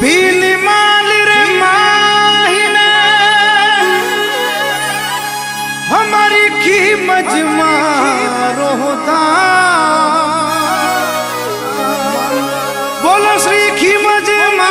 भीली माल रे माहिना हमारी की मजमा रोहता बोलो श्री की मजमा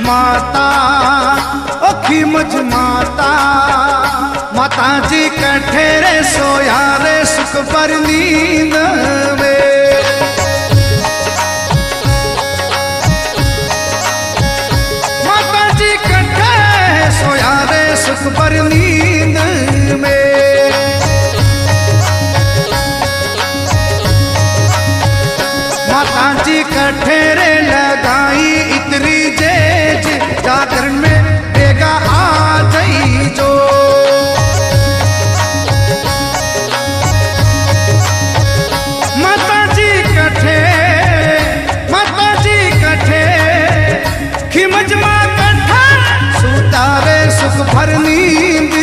माता ओखी मज माता माता जी कठे रे सोया रे सुख पर नींद में माता जी कठे सोया रे सुख पर नींद में माता जी कठे रे लगाई इतरी जेज जागरण में बेगा आ जाई जो माता जी कठे खिमजमा कठा सुतारे सुख भर नींद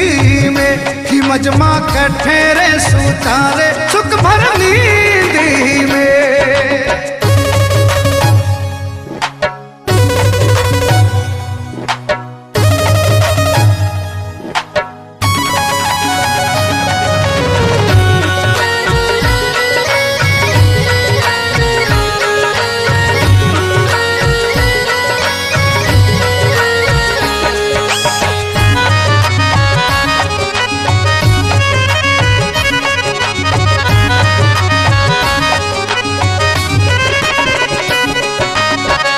में खिमजमा कठे रे सुतारे सुख भर नींद में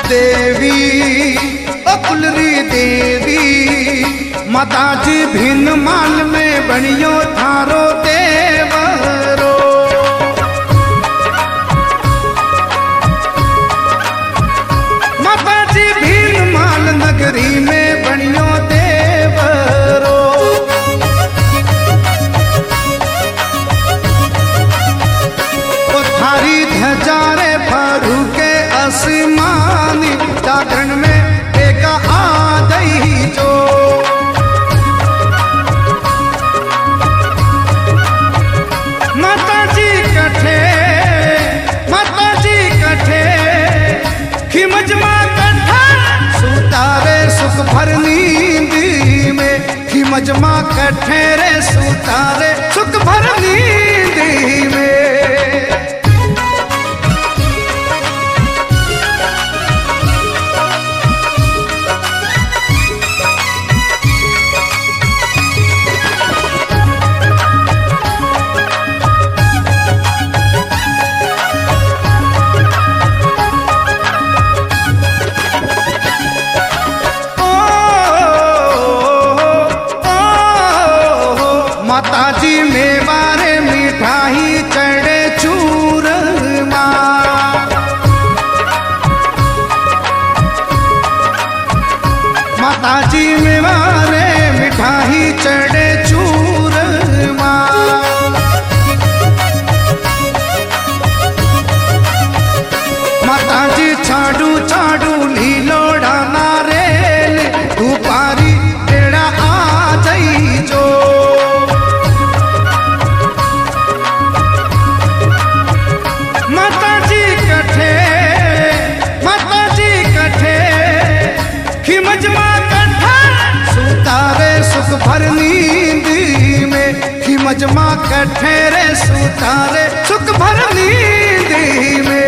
देवी अकुलरी देवी माता जी भिन्न माल में बनियो थारो देवरो माता जी भिन्न माल नगरी में बनियो देवरो ओ थारी धजारे भरू के आसमानी जागरण में बेगा आ गई जो माता जी कठे खिमजमा कठा सुतारे सुख भर नींद में खिमजमा कठे रे सुतारे सुख भर नींद में माता जी मेवारे मिठाई चढ़े चूरमा माता जी मेवारे मिठाई चढ़े चूरमा माता जी छाड़ू छाड़ू लीलोड़ा नारेल दुपारी टेढ़ा आ जाई जो माता जी कठे खिमजमा कठा सुतारे सुख भर नींद में खिमजमा कठे रे सुतारे सुख भर नींद में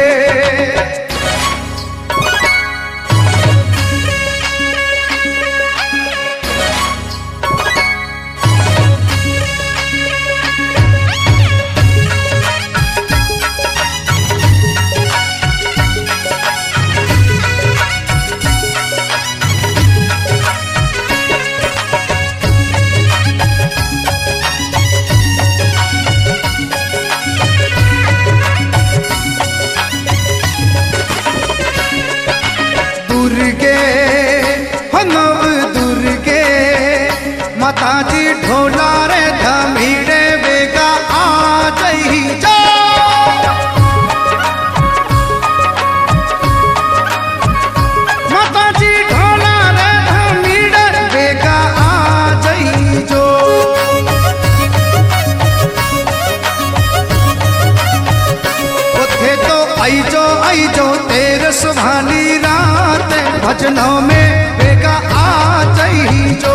आई जो तेरे सुभानी रात भजनों में बेगा आ जाई जो।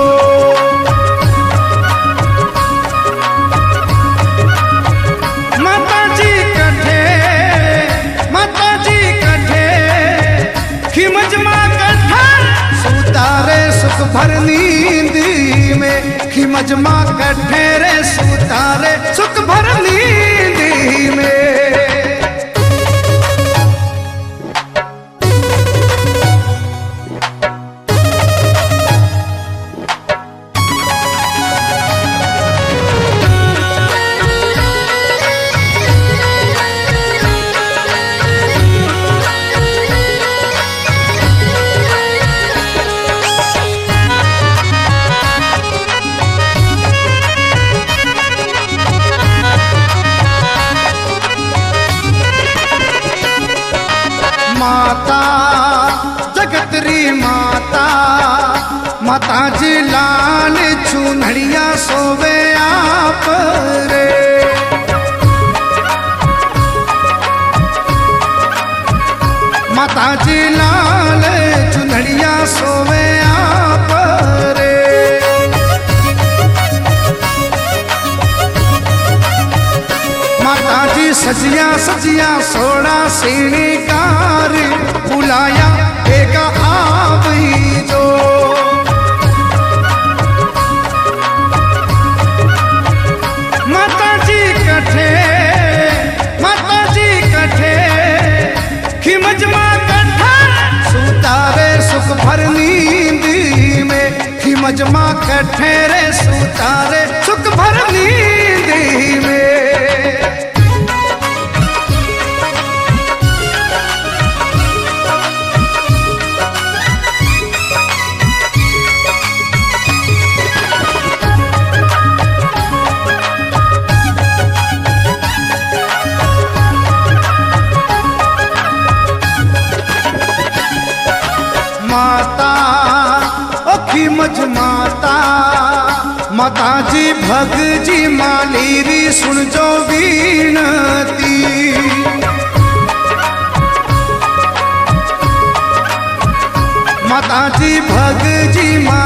माता जी कठे खिमजमा कठा सुतारे सुख भर नींद में, खिमजमा कठे रे सुतारे सुख भर नींद में। माता जगतरी माता, माता जी लाल चुनड़िया सोवे आप रे। माता जी लाल चुनड़िया सोवे आप रे। माता जी सजिया सजिया सोड़ा श्रृंगार बुलाया बेगा आवई जो। माता जी कठे खिमजमा कठा सुतारे सुख भर नींद में, खिमजमा कठे रे सुतारे सुख भर नींद में। माता खिमज माता, माता जी भग जी मालीरी सुन जो बीनती। माता जी भग जी माँ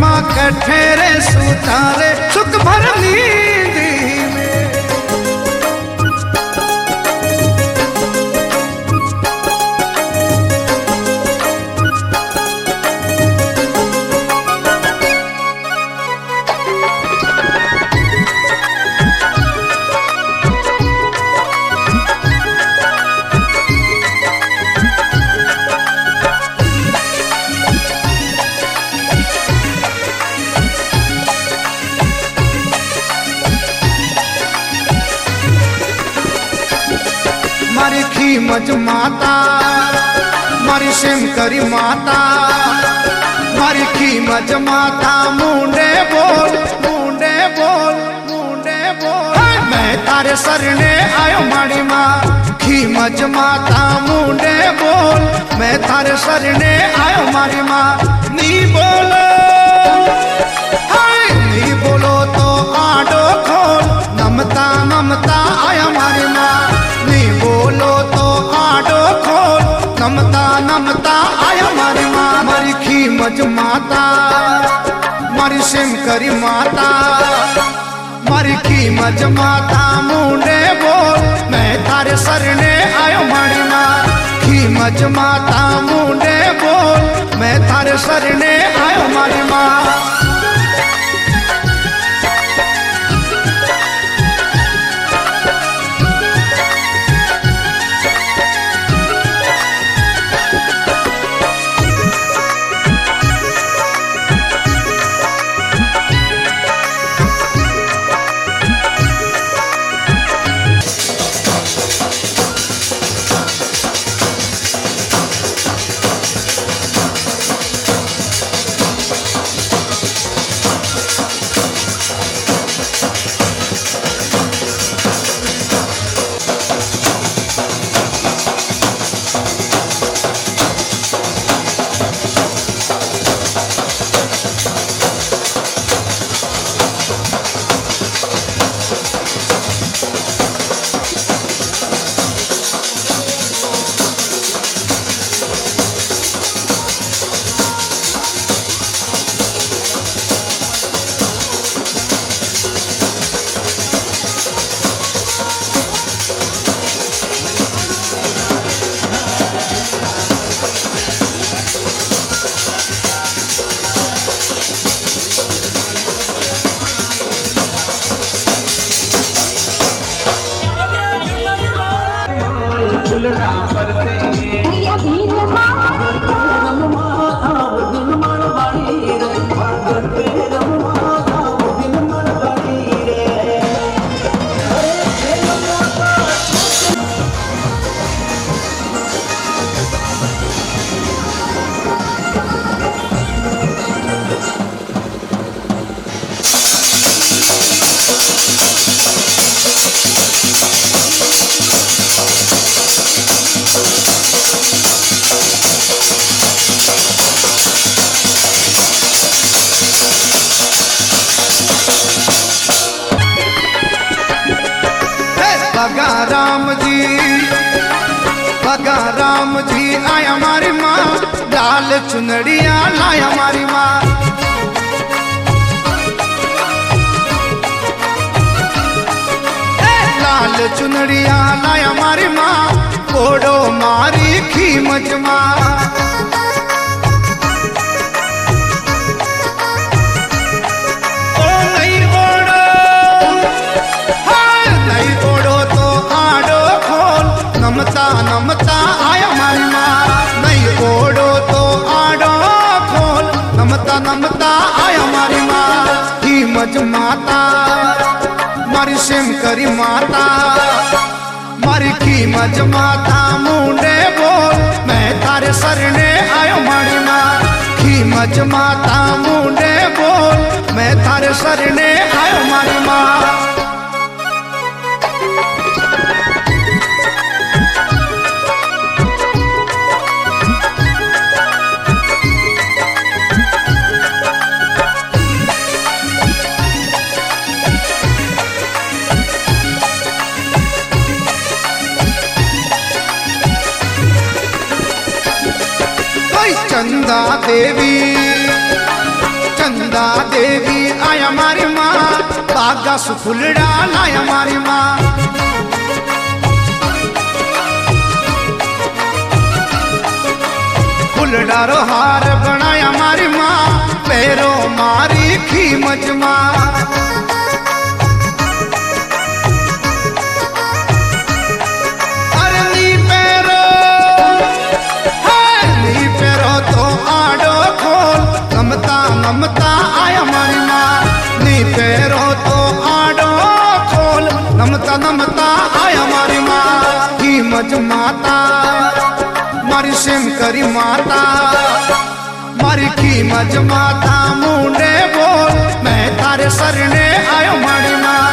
माँ कठे रे सुतारे सुख भर नींद में। मारी खीमज माता मारी शंकरी माता मारी खीमज माता मुंडे बोल मुंडे बोल मुंडे बोल मैं तारे सरने आयो मारी माँ खीमज माता मुंडे बोल मैं थारे सरने आयो मारी माँ नी बोलो नी बोलो तो आडो खोल नमता नमता आया मारी माँ नी बोलो तो आडो खोल नमता नमता आया मारी माँ मारी खीमज माता मारी शंकरी माता मारी खीमज माता मुंडे बोल मैं थारे सरने आयो मारी माँ खीमज माता मुंडे बोल मैं थारे सरने आयो मारी माँ। भगा राम जी आया मारी माँ लाल चुनड़िया लाया मारी माँ लाल चुनड़िया लाया मारी माँ कोड़ो मारी खीमज माँ नमता नमता आया मारी माँ नहीं ओढ़ो तो आड़ो खोल नमता नमता आया मारी माँ खीमज माता मारी शंकरी माता मारी खीमज माता मुंडे बोल मैं थारे सरने आयो मारी माँ खीमज माता मुंडे बोल मैं थारे सरने आयो मारी माँ। चंदा गंगा देवी आया मारी माँ, बागा सुफुलड़ा लाया मारी माँ। फुलडारो हार बनाया मारी माँ, पैरों मारी खीमज माँ। अरे नी पैरो तो आडो खोल, नमता नमता आया मारी माँ। नी पैरो तो आडो खोल, नमता नमता आया मारी माँ। खीमज माता मारी शंकरी माता, मारी खीमज माता मुंडे बोल, मैं थारे सरने आयो मारी माँ।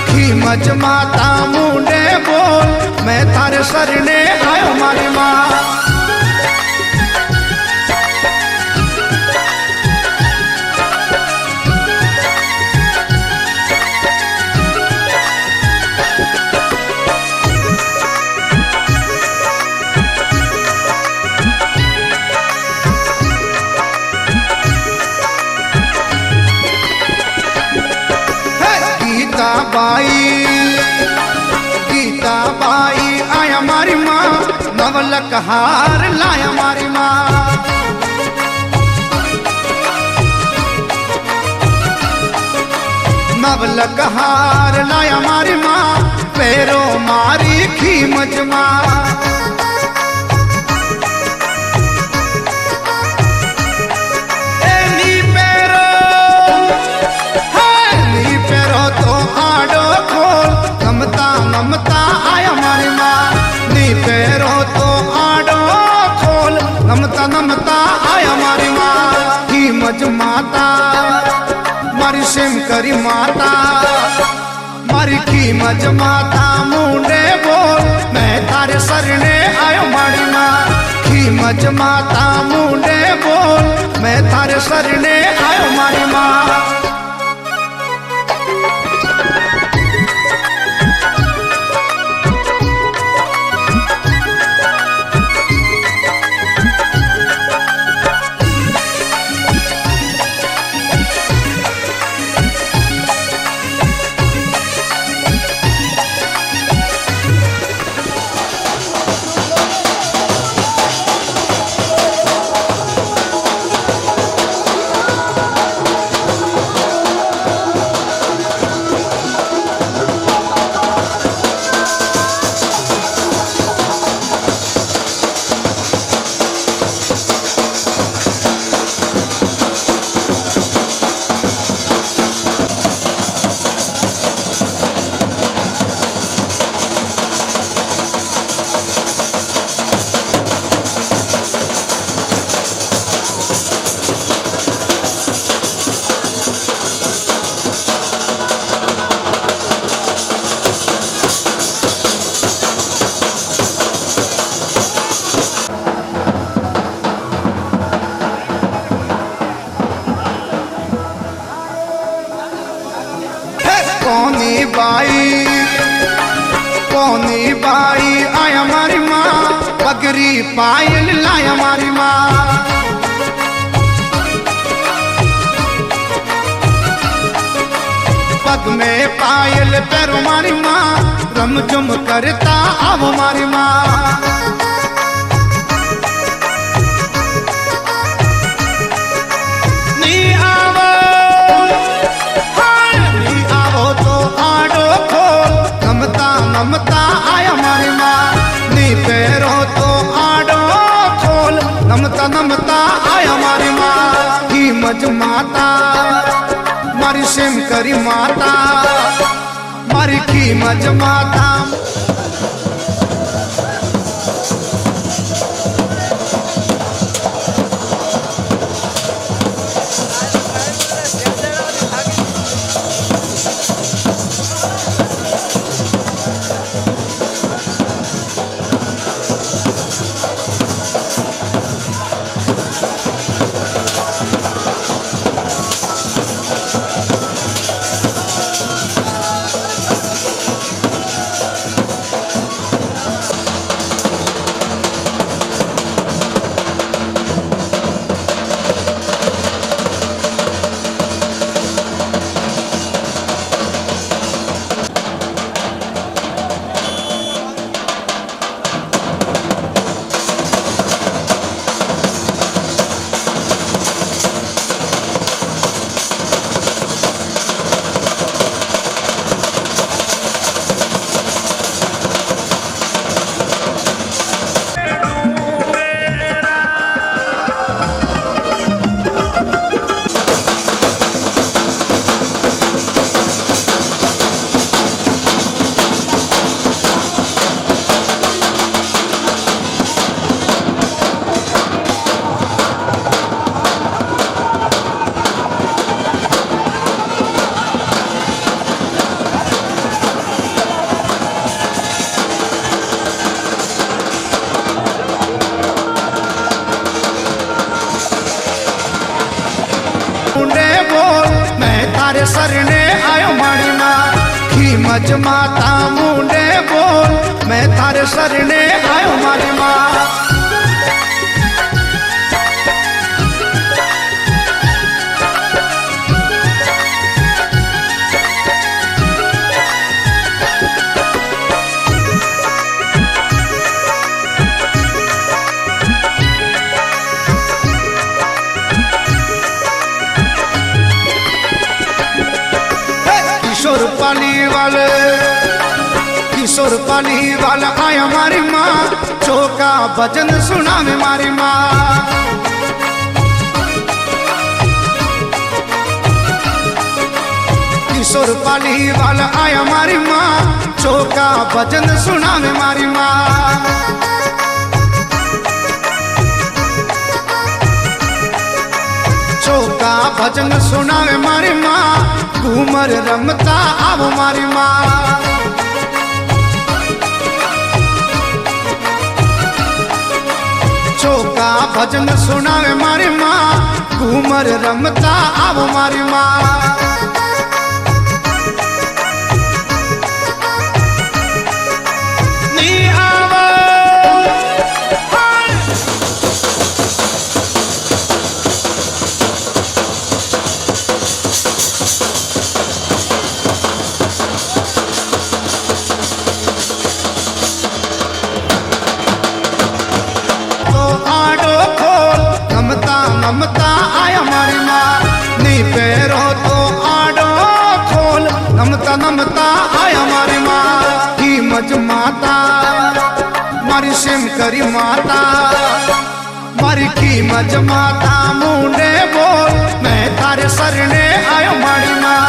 खीमज माता मुंडे बोल, मैं थारे सरने आयो मारी माँ। गीता बाई आया मारी माँ, नवलक हार लाया मारी माँ। नवलक हार लाया मारी माँ, पैरों मारी खीमज माँ। नमता आया मारी माँ, नी पैरो तो आडो खोल, नमता नमता आया मारी माँ। खीमज माता मारी शंकरी माता, मारी खीमज माता मुंडे बोल, मैं थारे सरने आयो मारी माँ। खीमज माता मुंडे बोल, मैं थारे सरने आयो मारी माँ। कौनी बाई आया मारी माँ, पगरी पायल लाया मारी माँ। पग में पायल पैरो मारी माँ, रमझुम करता अब मारी माँ। नमता आया मारी माँ, नी पैरो तो आडो खोल, नमता नमता आया मारी माँ। खीमज माता मारी शंकरी माता, मारी खीमज माता। थारे सरने आयो मारी माँ खीमज माता मुंडे बोल मैं थारे सरने आयो मारी माँ किशोर पाली वाला आया मारी माँ चौका भजन सुना में मारी माँ किशोर पाली वाला आया मारी माँ चौका भजन सुना में मारी माँ चौका भजन सुना में मारी माँ घूमर रमता आओ मारी माँ चौका भजन सुनावे मारी माँ घूमर रमता आओ मारी माँ नमता आया मारी माँ नी पैरो तो आडो खोल नमता नमता आया मारी माँ की मज माता मारी सिम करी माता मारी की मज माता मुंडे बोल मैं थारे सरने आयो मारी माँ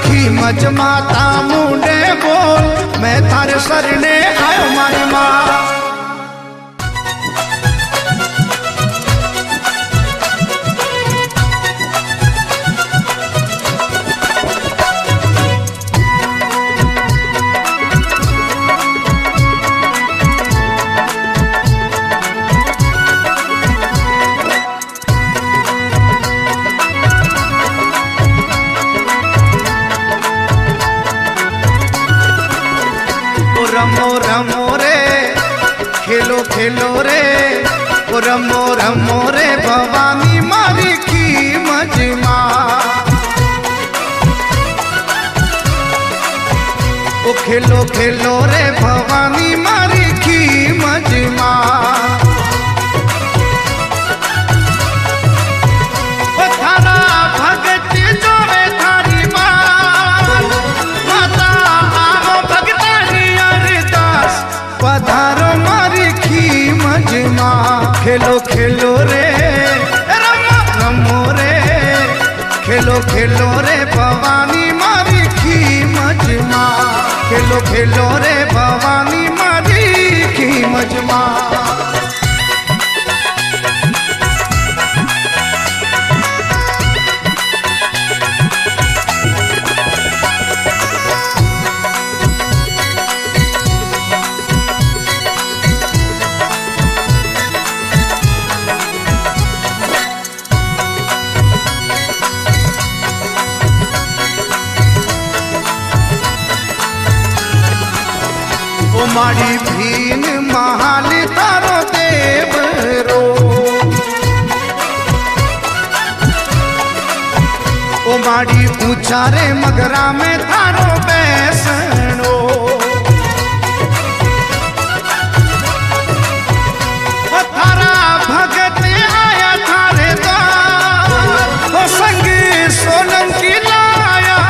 की मज माता मुंडे बोल मैं थारे सरने आयो मारी माँ रमो रमो रे खेलो खेलो रे ओ रमो रमो रे भवानी मारी की मजमा ओ खेलो खेलो रे भवानी मारी की मजमा ओ थारा भगत जोवे थारी माँ माता आओ भगता पधारो मारी की मजमा खेलो खेलो रे रमो रमो रे खेलो खेलो रे भवानी मारी की मजमा खेलो खेलो रे भवानी मारी की मजमा मारी भीन महाल तारो देव रो ओ मारी ऊंचा रे मगरा में थारो बैसनो ओ थारा भगत आया थारे द्वार ओ संग सोलंकी लाया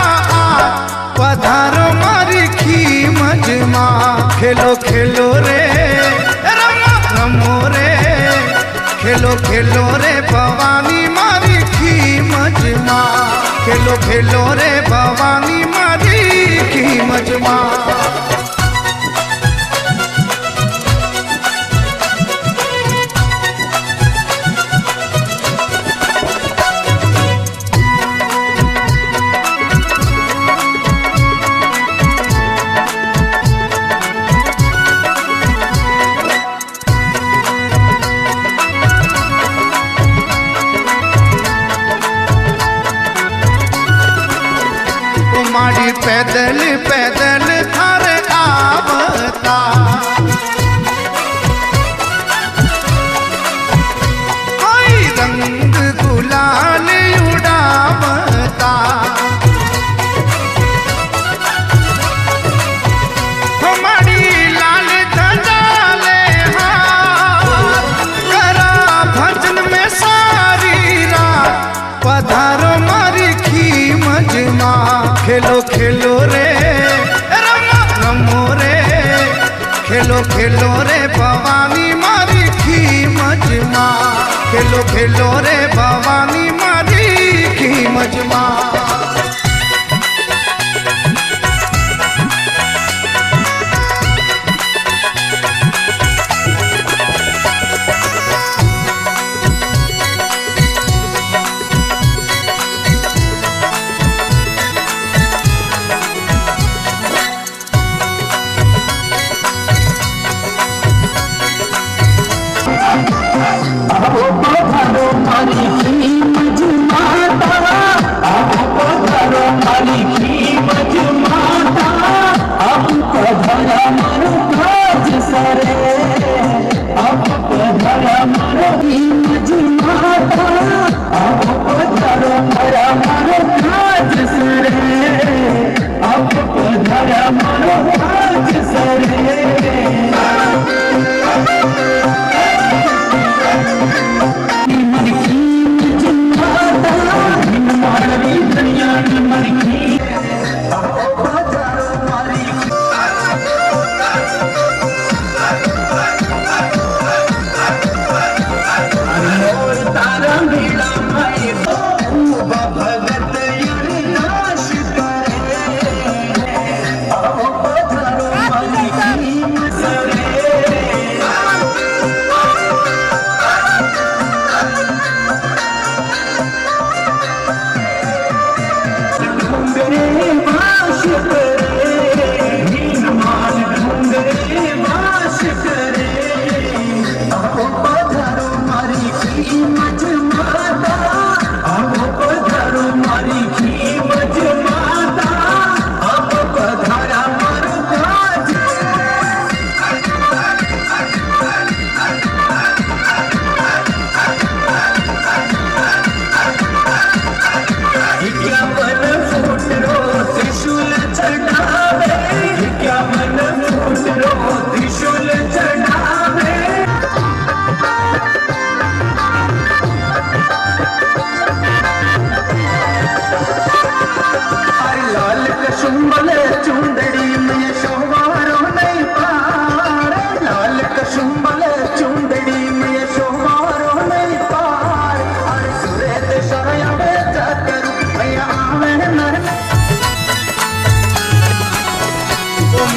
पधारो मारी की मजमा खेलो खेलो रे रमो रमो रे खेलो खेलो रे भवानी मारी की मजमा खेलो खेलो रे भवानी मारी की मजमा माड़ी पैदल पैदल थारे आवता कोई रंग गुलाल उड़ावता हमारी लाल धजाले हाथ करा भजन में सारी रात पधारो मारी खी मजमा खेलो खेलो रे रमो रमो रे खेलो खेलो रे भवानी मारी खी मजमा खेलो खेलो रे भवानी मारी खी मजमा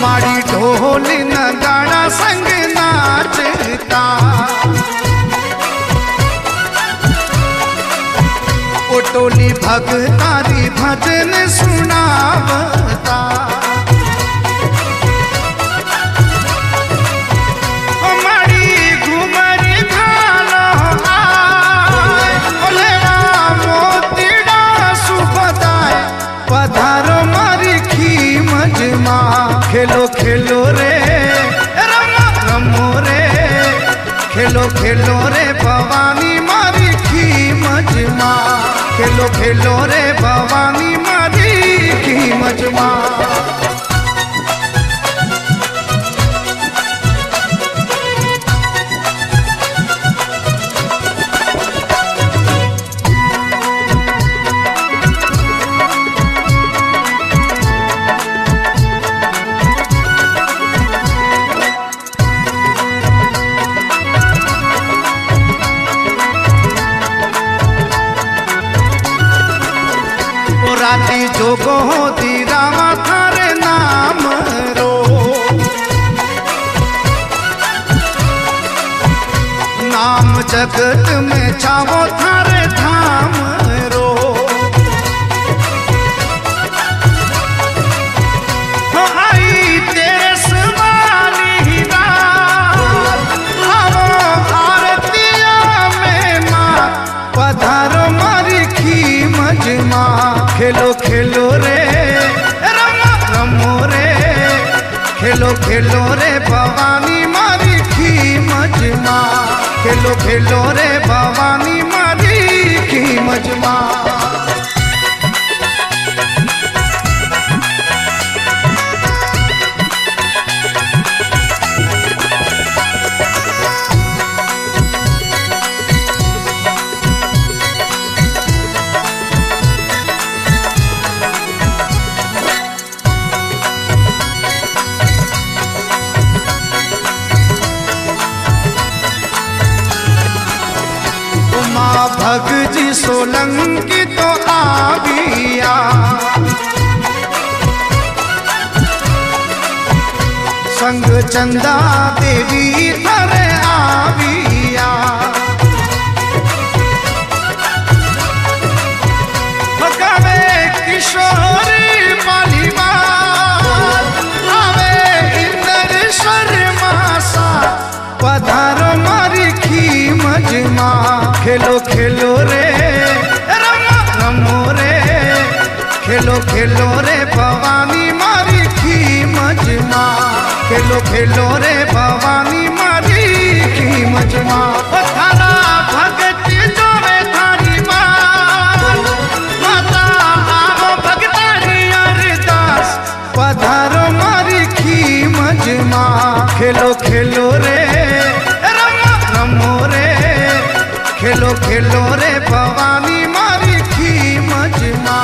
माड़ी ढोल नगाड़ा संग नाचता ओ टोली भगतारी भजन सुनावता हमारी घुमरी भालो आए ओलेवा मोतीड़ा सुबदाए पधारो मारी खी मजमा खेलो खेलो रे रमो रमो रे खेलो खेलो रे भवानी मारी खी मजमा खेलो खेलो रे भवानी मारी खी मजमा राती जोगो दीरावा थारे नाम रो नाम जगत में छावो थारे धाम रो आई तेरे सवाली रात आवो आरतिया में माँ पधारो मारी खी मजमा खेलो खेलो रे खेलो खेलो रे भवानी मारी खीमजमा, खेलो खेलो रे भवानी मारी खीमजमा। भग जी सोलंकी तो आविया, संग चंदा देवी थरे आविया। भगावे किशोरी पालीवा, आवे इंद्र शर्मा सा पधारो मारी खीमजमा। खेलो खेलो रे रमो रमो रे, खेलो खेलो रे भवानी मारी खीमजमा, खेलो खेलो रे भवानी मारी खीमजमा। थारा भगत जोवे थारी माता, आओ भगतारी अरदास पधारो मारी खीमजमा। खेलो खेलो रे रमो रमो रे, खेलो खेलो रे भवानी मारी खीमजमा,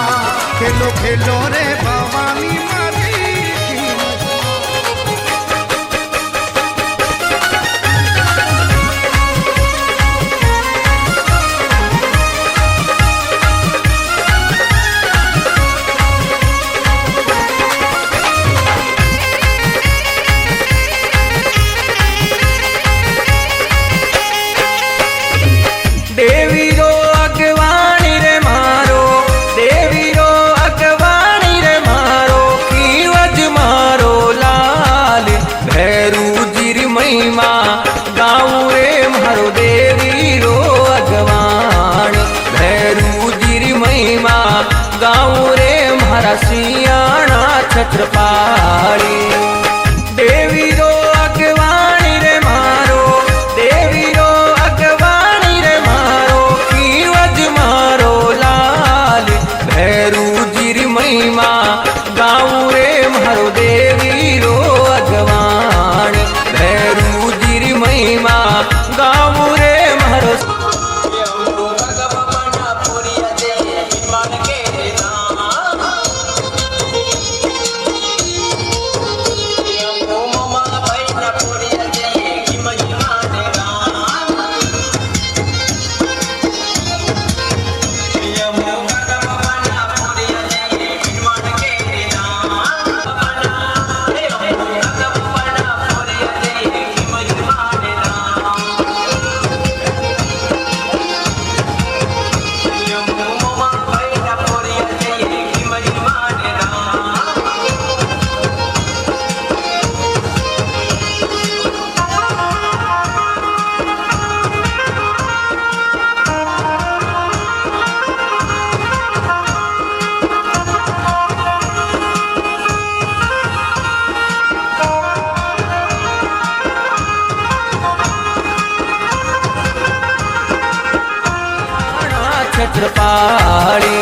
खेलो खेलो रे भवानी मारी खीमजमा। देवी रो अगवानी रे मारो, देवी रो अगवानी रे मारो, खीवज मारो लाल भैरू जिर महिमा गाँव रे मारो। देवी रो अगवान भैरू जिर महिमा गाँव रे मारा सियाणा छत्रपाली। देवी रो अगवानी रे मारो, देवी रो अगवानी रे मारो, खीवज मारो लाल भैरू जिर महिमा गाँव रे मारो। देवी रो अगवान भैरू जिर महिमा गाँव रे मारो। छत्रपाली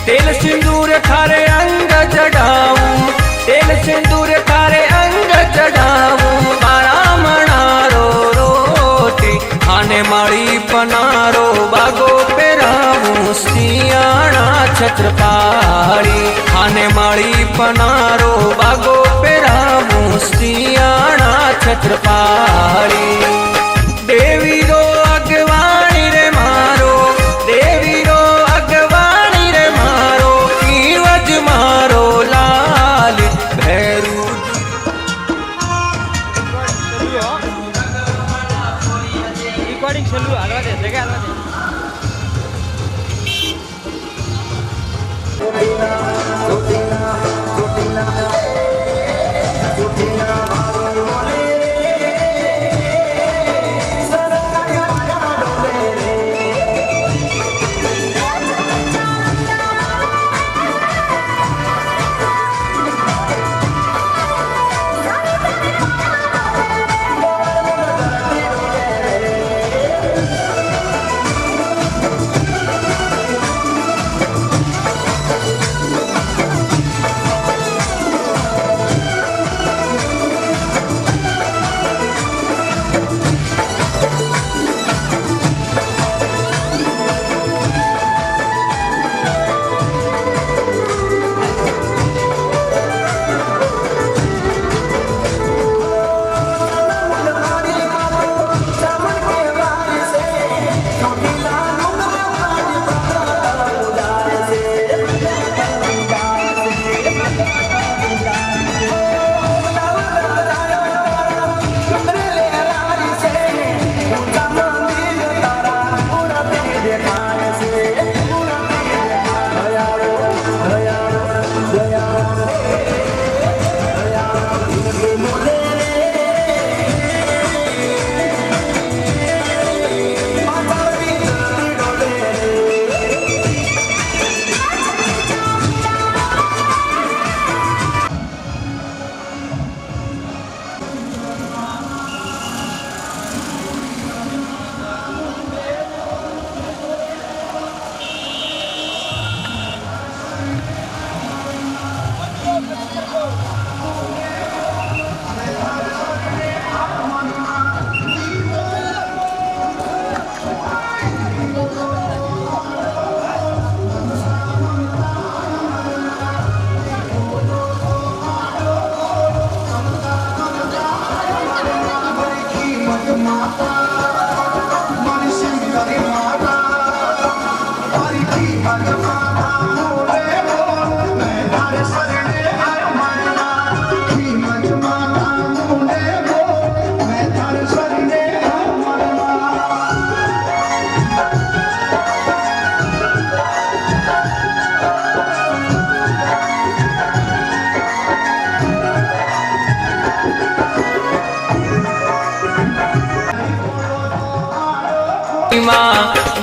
तेल सिंदूर खारे अंग चढ़ाऊं, तेल सिंदूर खारे अंग चढ़ाऊं, बारामणा रो रोटी खाने माड़ी पनारो बागो पेराऊं, सियाणा छत्रपाली खाने माड़ी पनारो बागो पेराऊं, सियाणा छत्रपाली। देवी रो अगवानी रे मारो, देवी रो अगवानी रे मारो, खीवज मारो लाल भैरू। रिकॉर्डिंग चालू हलवा दे, जगह हलवा दे।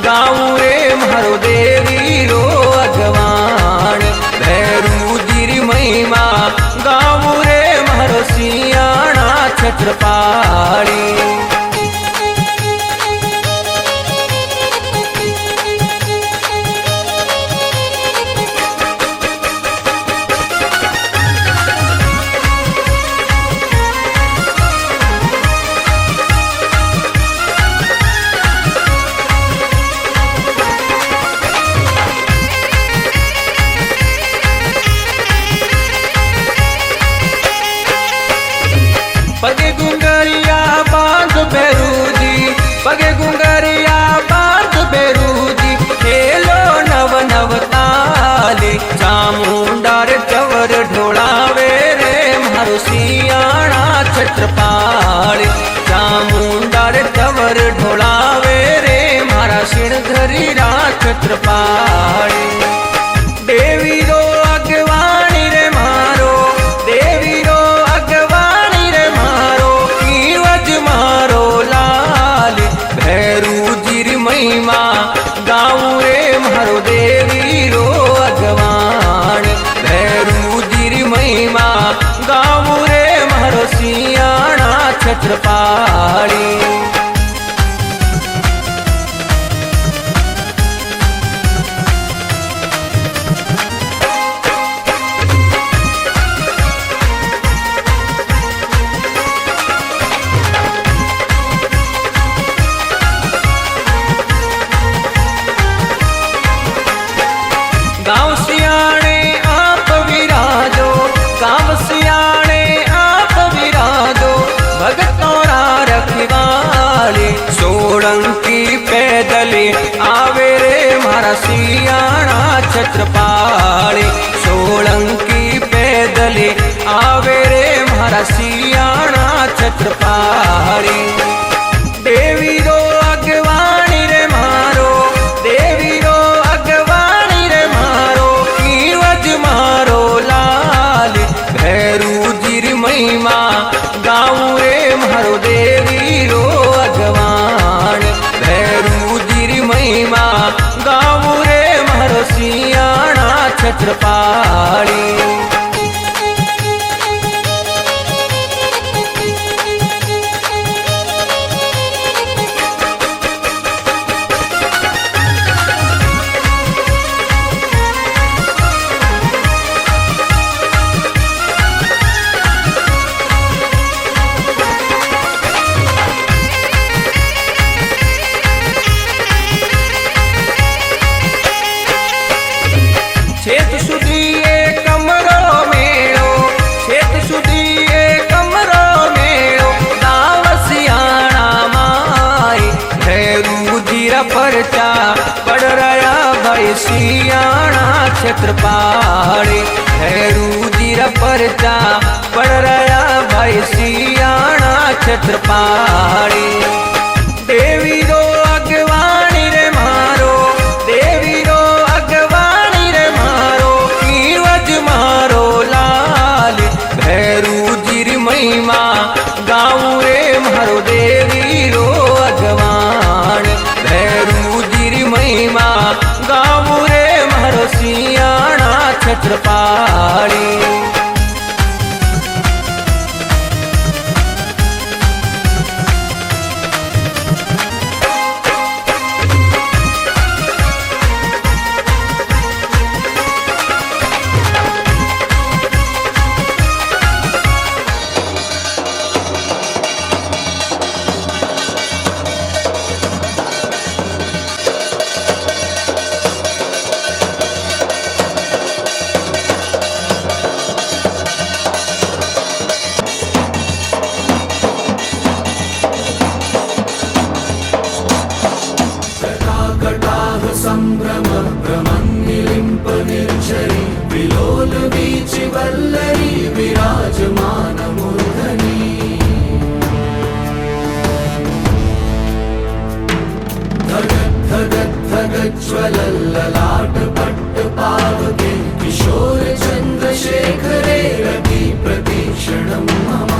गाँव रे मारो देवी रो अगवान भैरू गिरी महिमा गाँव रे मारो सियाणा छत्रपाणी पगे गुंगरिया बांध बेरूदी पगे गुंगरिया बांध बेरूदी खेलो नव नव ताले चामुंडार चवर ढोलावे रे मारो सियाणा छत्रपाणी चामुंडार चवर ढोलावे रे मारा सिणधरी रा छत्रपाणी देवी रो अगवाणी रे मारो देवी रो अगवाणी रे मारो कीवज मारो लाल भैरू जिर महिमा गाँव रे मारो देवी रो अगवाण भैरू जिर महिमा गाँव रे मारो सियाणा छत्रपाणी गाँव सियाणे आप विराजो गाँव सियाणे आप विराजो भगतौरा रखवाले सोलंकी पैदले आवे रे मारा सियाणा छत्रपाणी सोलंकी पैदले आवे रे मारा सियाणा छत्रपाणी देवी रो अगवाणी रे मारो देवी रो अगवाणी रे मारो परचा पड़ रहा भाई सियाणा छत्रपाड़ी। भैरू जीरा परचा पड़ रहा भाई सियाणा छत्रपाड़ी। देवी रो अगवानी रे मारो, देवी रो अगवानी रे मारो, कीवज मारो लाल। भैरू जीरी महिमा गाँव रे मारो देवी रो अगवान। भैरू जीरी महिमा गाँव रे मारो सियाणा छत्रपाड़ी। संभ्रम भ्रमन्निलिम्प निर्झरी विलोल वीचि वल्लरी विराजमान मूर्धनि। धगत् धगत् धगत् ज्वलल्ललाट पट्ट पावके किशोर चन्द्रशेखरे रति प्रतीक्षणं मम।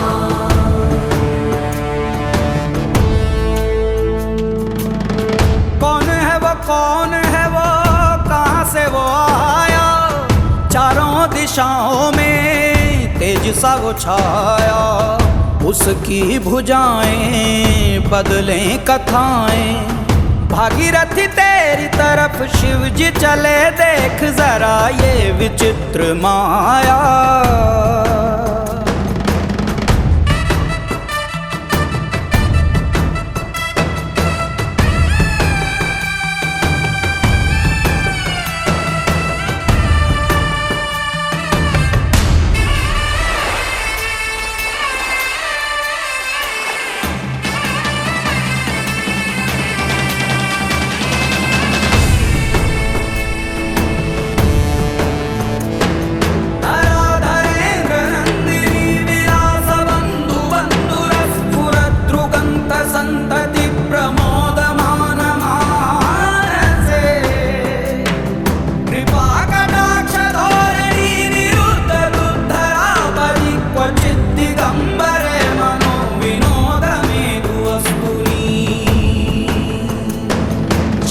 कौन है वो, कहाँ से वो आया, चारों दिशाओं में तेज सा वो छाया। उसकी भुजाएं बदलें कथाएं, भागीरथी तेरी तरफ शिव जी चले, देख जरा ये विचित्र माया।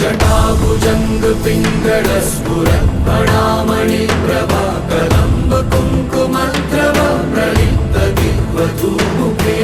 जटाभुजंग पिंगल स्फुरत् फणामणि प्रभा कदम्ब कुंकुमद्रव प्रलिप्त दिग्वधूमुखे।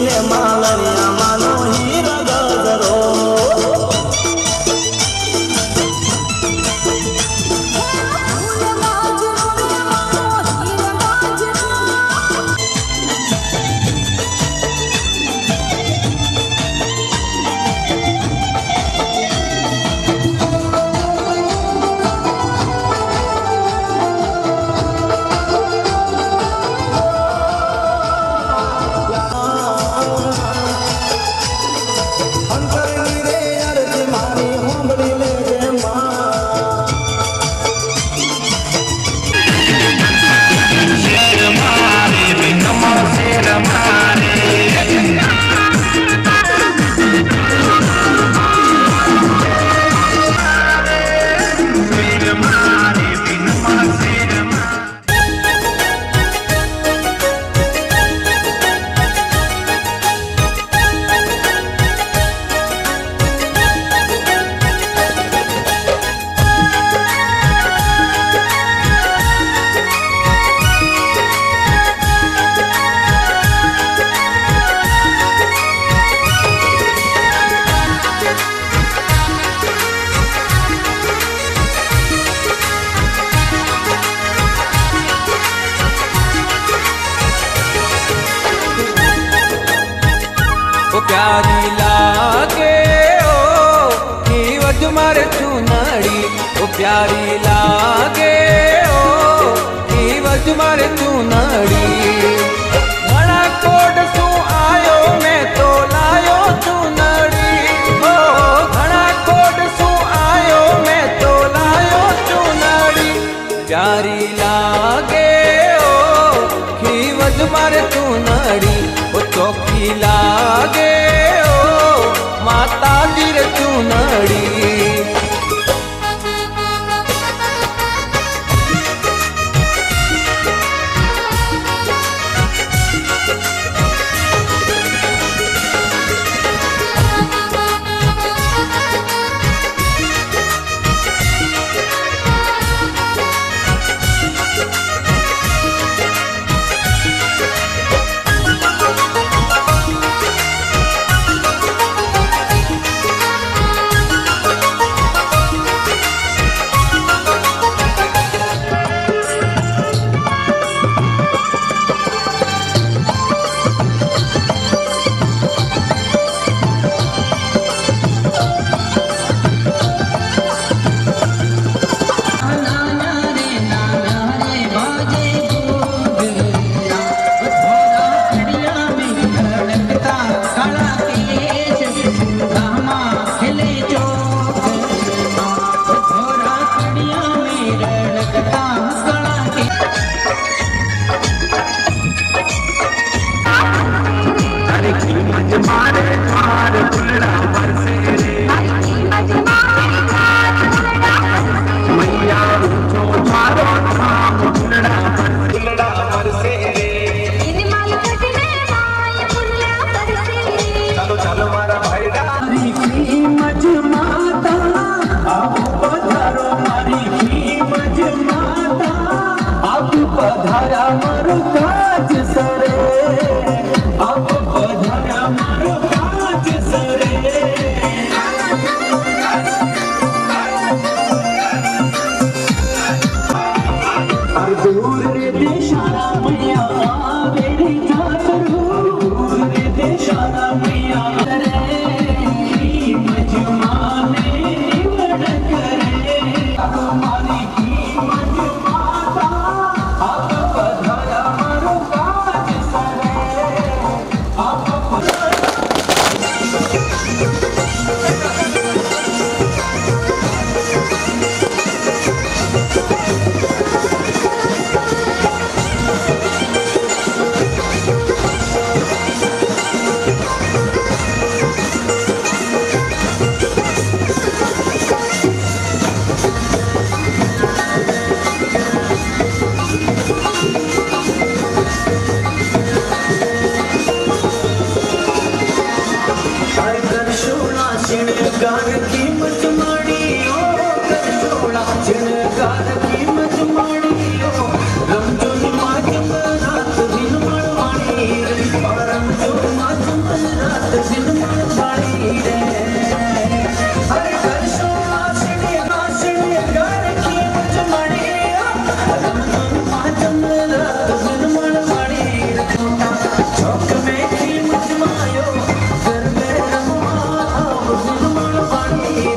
ये मालरिया मानो हीरा गजरो, माता दीर चुनड़ी। पधारा मारो काज सरे, अब पधारा मारो काज सरे। दूर रे देशारा मैया बेड़ी जाकर हो, दूर रे देशारा मैया रे मजमाने निवड़ करे हमारी की मजमाता। अब पधारा मारो काज सरे, अब गान की मजमाड़ी ओ करशोड़ा गान की मजमाड़ी ओ रमजोन माजम रात दिन मणवाणी रे, रमजोन माजम रात दिन मणवाणी रे। अरे करशोड़ा गान की मजमाड़ी ओ रमजोन माजम रात दिन मणवाणी रे। चौक में की मजमायो घर में रमवा दिन मणवाणी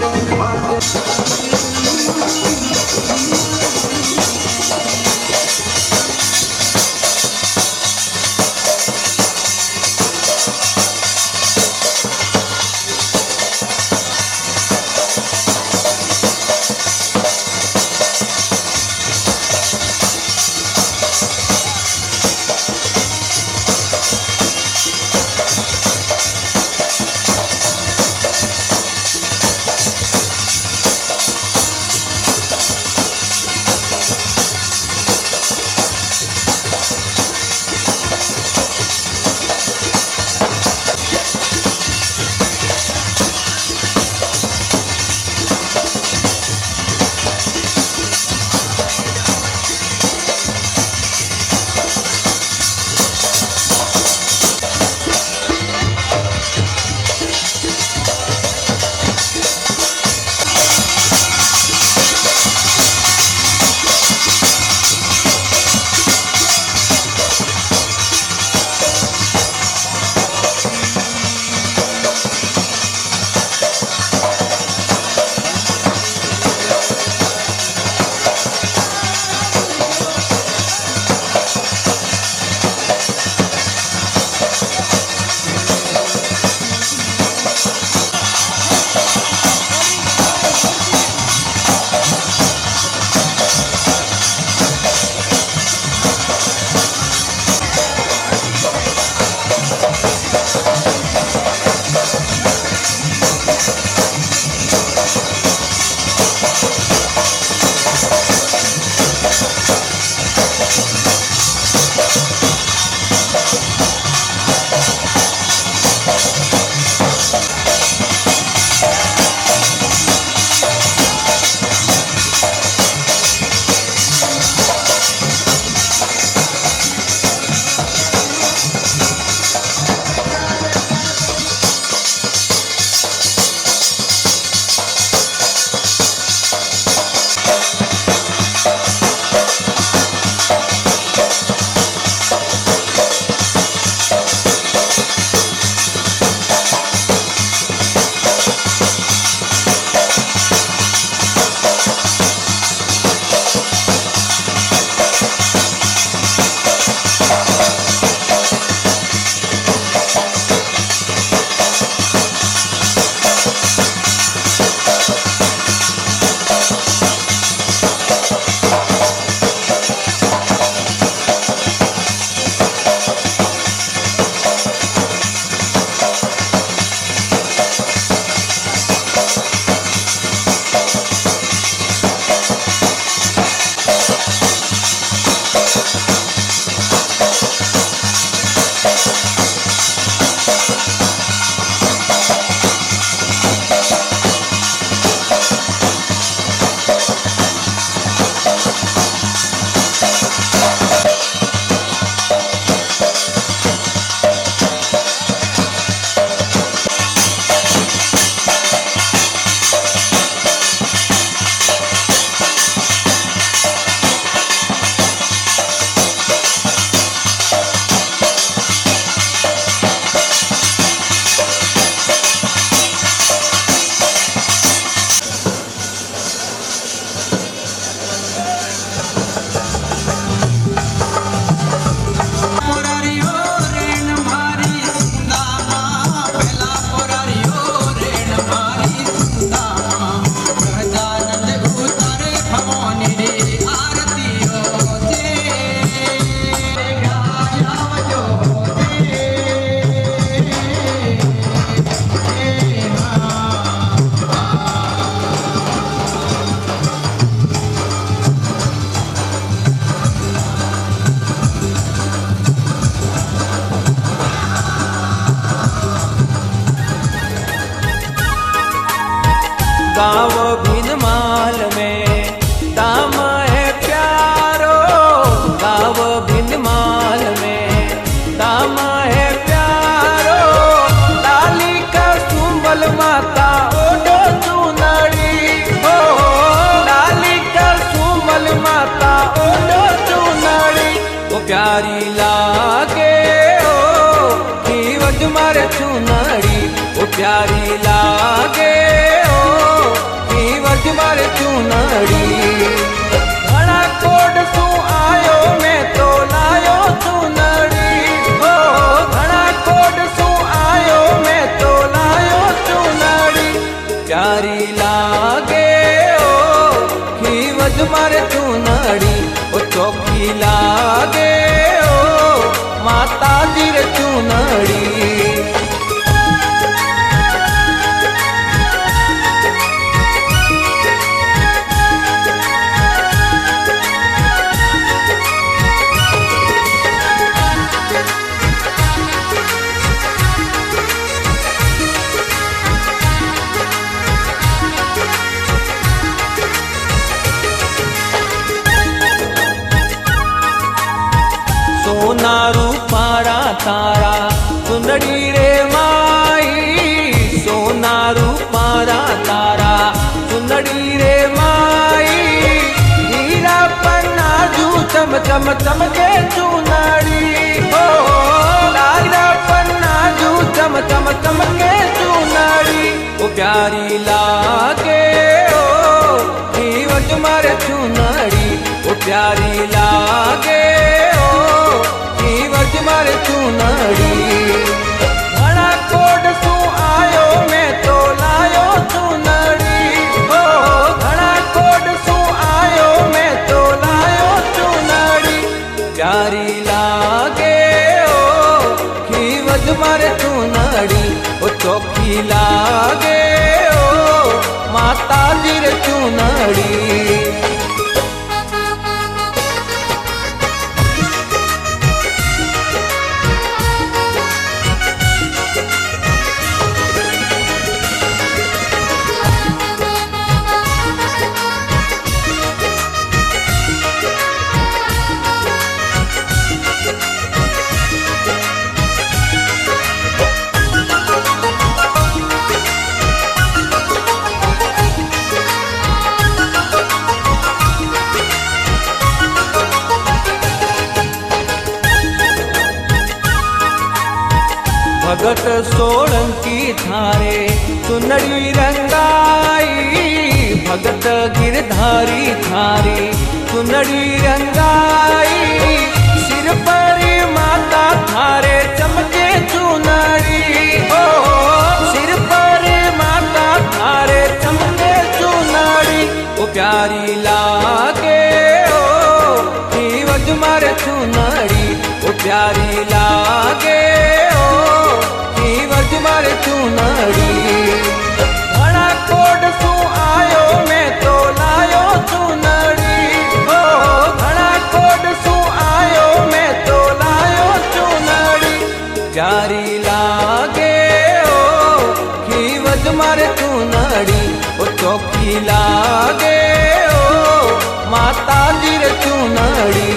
गाँव भिनमाल में दाम है प्यारो, गाँव भिनमाल में दाम है प्यारो। लाली का सुंबल माता ओढ़ो चुनरी हो, लाली का सुंबल माता ओढ़ो चुनरी। ओ प्यारी लागे ओ खीवट मारे चुनरी, ओ प्यारी लागे ओ खीवट मारे चुनरी। घड़ा कोड सू आयो मैं तो लायो चुनरी हो, घड़ा कोड सू आयो मैं तो लायो चुनरी। प्यारी लागे ओ खीवट मारे चुनरी, ओ चौकी लागे ओ माता जी रे चुनरी। सोना रूपारा तारा चुनरी रे माई, सोना रूपारा तारा चुनरी रे माई। हीरा पन्ना जू चम चम चमके चुनरी हो, हीरा पन्ना जू चम चम चमके चुनरी। ओ प्यारी लागे ओ खीवट मारे चुनरी, ओ प्यारी लागे खीवट मारे चुनरी। घड़ा कोड सू आयो मैं तो लायो चुनरी हो, घड़ा कोड सू आयो मैं तो लायो चुनरी। प्यारी लागे ओ खीवट मारे चुनरी, ओ चौकी लागे ओ माता जी रे चुनरी। भगत सोलंकी थारे चुनरी रंगाई, भगत गिरधारी थारे चुनरी रंगाई। सिर पर माता थारे चमके चुनरी हो, सिर पर माता थारे चमके चुनरी। ओ प्यारी लागे ओ खीवट मारे चुनरी, ओ प्यारी लागे खीवट मारे चुनरी। घड़ा कोड सू आयो मैं तो लायो चुनरी हो, घड़ा कोड सू आयो मैं तो लायो चुनरी। प्यारी लागे ओ खीवट मारे चुनरी, ओ चौकी लागे ओ माता जी रे चुनरी।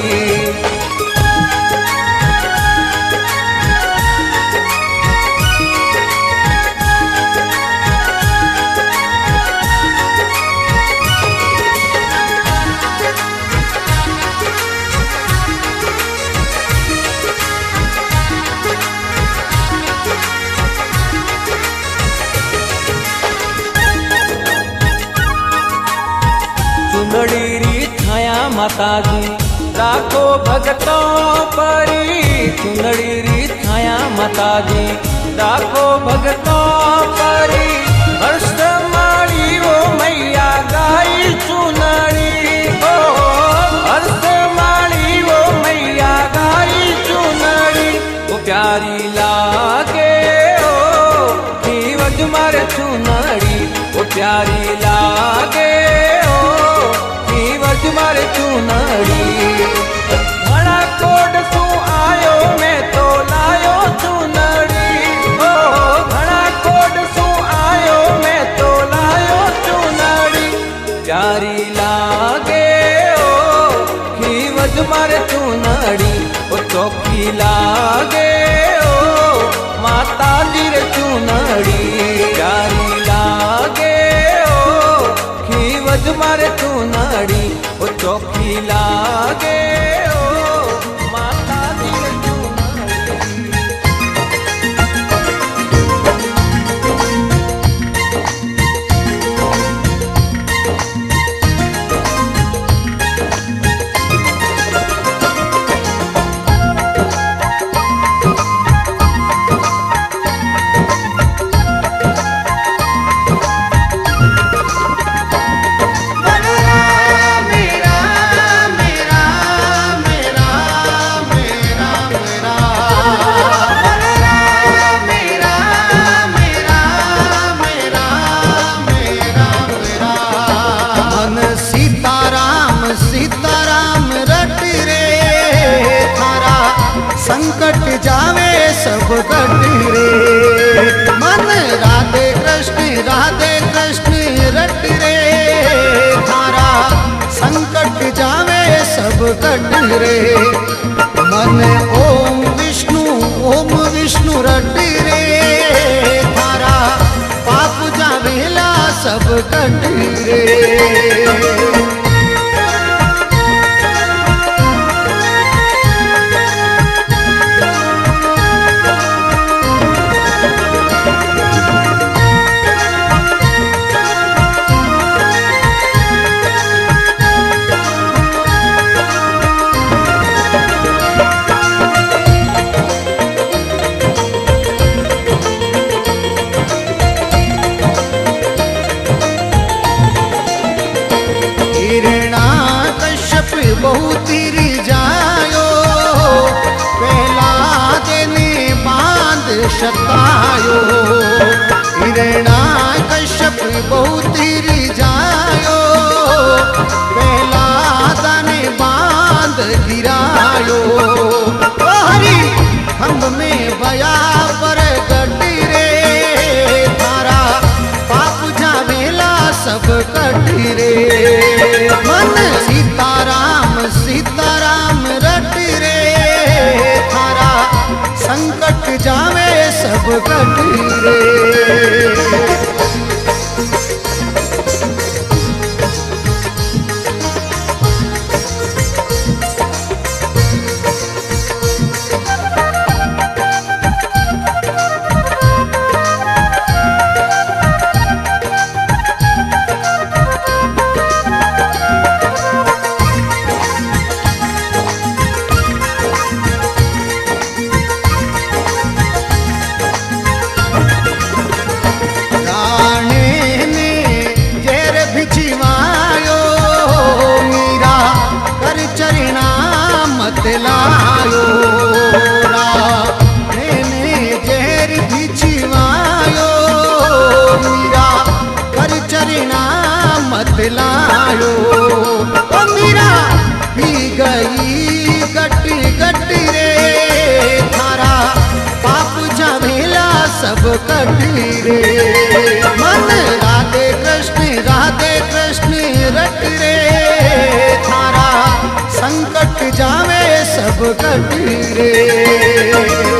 चुनरी री छाया माता जी राखो भगतों परी, चुनरी री छाया माता जी राखो भगतों परी। हर्ष मारी वो मैया गाई चुनरी हो, हर्ष मारी वो मैया गाई चुनरी। वो प्यारी लागे ओ खीवट मारे चुनरी, वो प्यारी लागे ओ खीवट मारे चुनरी। घड़ा कोड सू आयो मैं तो लायो चुनरी हो, घड़ा कोड सू आयो मैं तो लायो चुनरी। प्यारी लागे ओ खीवज मारे चूनड़ी ओ चौकी लागे ओ माता जी रे चूनड़ी प्यारी लागे ओ खीवज मारे चूनड़ी ओ चौकी लागे ओ माता जी रे चूनड़ी। संकट जावे सब कट रे मन राधे कृष्ण रट रे थारा संकट जावे सब कट रे मन ओम विष्णु रट रे थारा पाप जावेला सब कट रे। बहुत जायो पहला देने बांध शतायो हिरणा कश्यप बहुत जायो पहला दाने बांध गिरायो हरी हम में बया पर गट रे थारा पाप जावेला सब कट रे मन सीताराम रट रे थारा संकट जावे सब कट रे। लायो ने जहर भिजवायो मीरा कर चरना मत लायो मीरा पी गई गट रे थारा पाप जावेला सब कट रे मन राधे कृष्ण रट रे थारा संकट जावे सब कट रे।